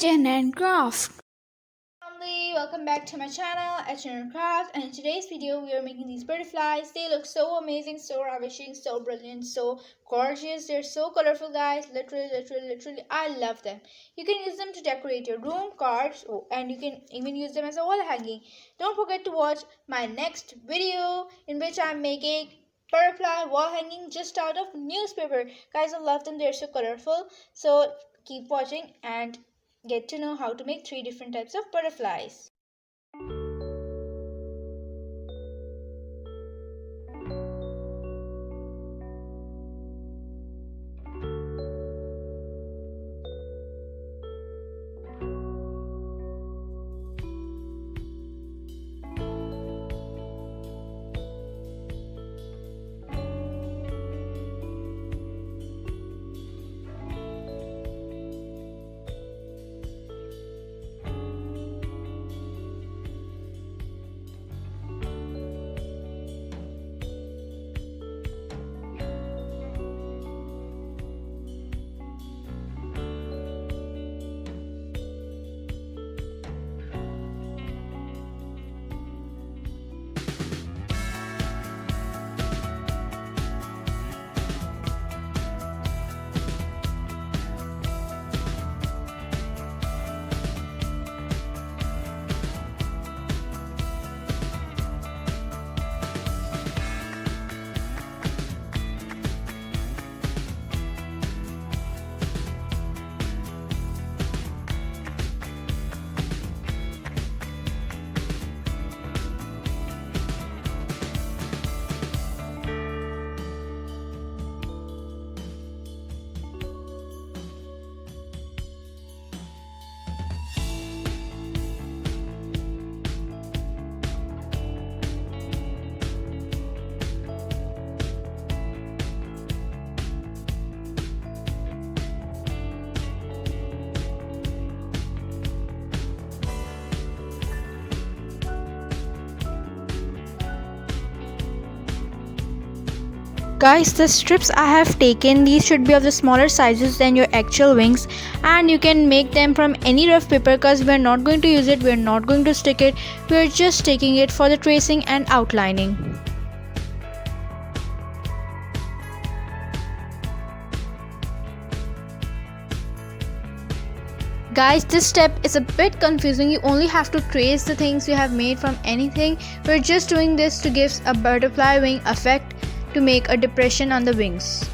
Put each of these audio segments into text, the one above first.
and Craft. Family, welcome back to my channel, and Craft, and in today's video we are making these butterflies. They look so amazing, so ravishing, so brilliant, so gorgeous. They're so colorful, guys. Literally, I love them. You can use them to decorate your room, cards, and you can even use them as a wall hanging. Don't forget to watch my next video in which I'm making butterfly wall hanging just out of newspaper. Guys, I love them. They're so colorful. So keep watching and get to know how to make three different types of butterflies. Guys, the strips I have taken, these should be of the smaller sizes than your actual wings, and you can make them from any rough paper because we are not going to use it, we are not going to stick it, we are just taking it for the tracing and outlining. Guys, this step is a bit confusing. You only have to trace the things you have made from anything. We're just doing this to give a butterfly wing effect, to make a depression on the wings.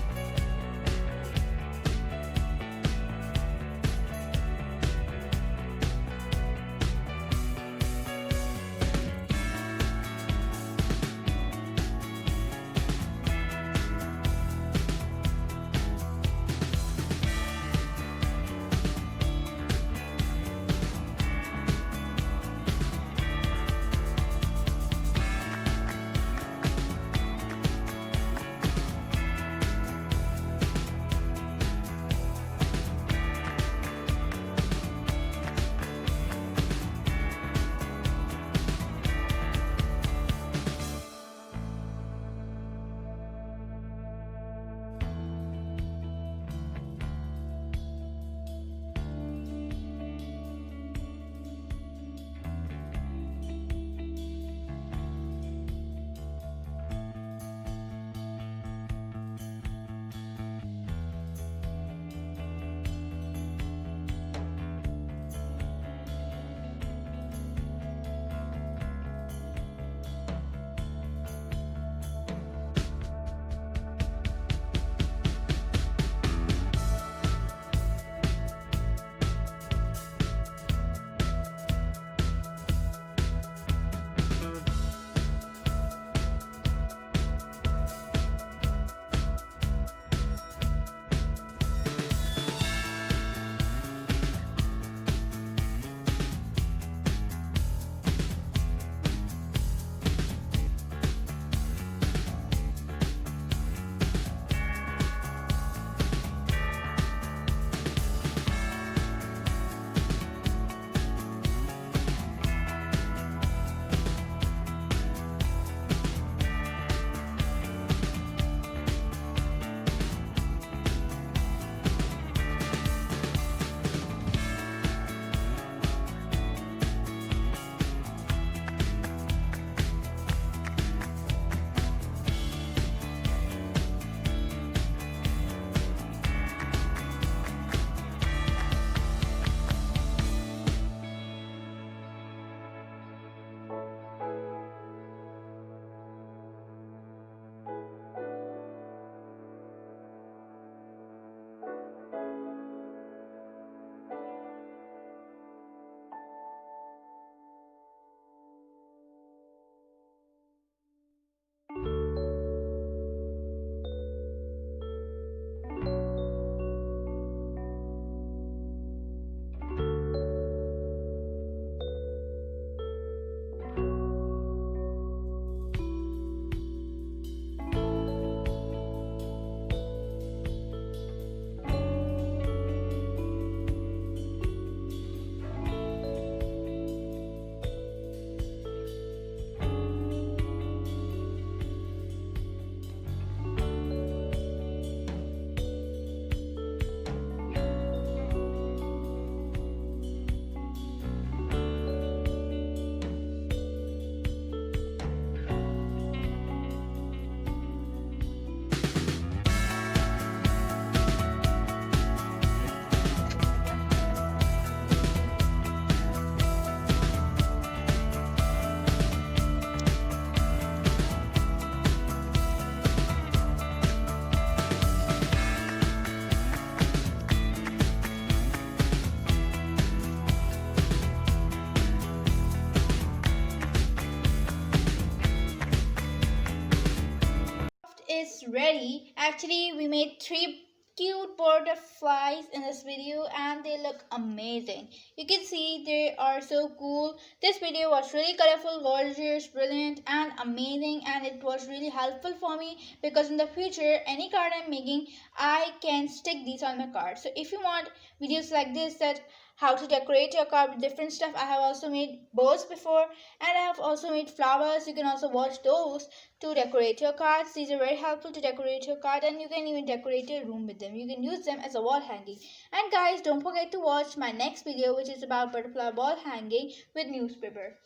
ready. Actually, we made three cute butterflies in this video and they look amazing. You can see they are so cool. This video was really colorful, gorgeous, brilliant and amazing, and it was really helpful for me because in the future any card I'm making I can stick these on my card. So if you want videos like this, that how to decorate your card with different stuff, I have also made birds before and I have also made flowers. You can also watch those to decorate your cards. These are very helpful to decorate your card, and you can even decorate your room with them. You can use them as a wall hanging. And guys, don't forget to watch my next video, which is about butterfly wall hanging with newspaper.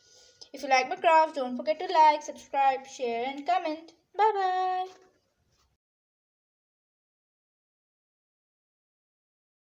If you like my crafts, don't forget to like, subscribe, share and comment. Bye bye.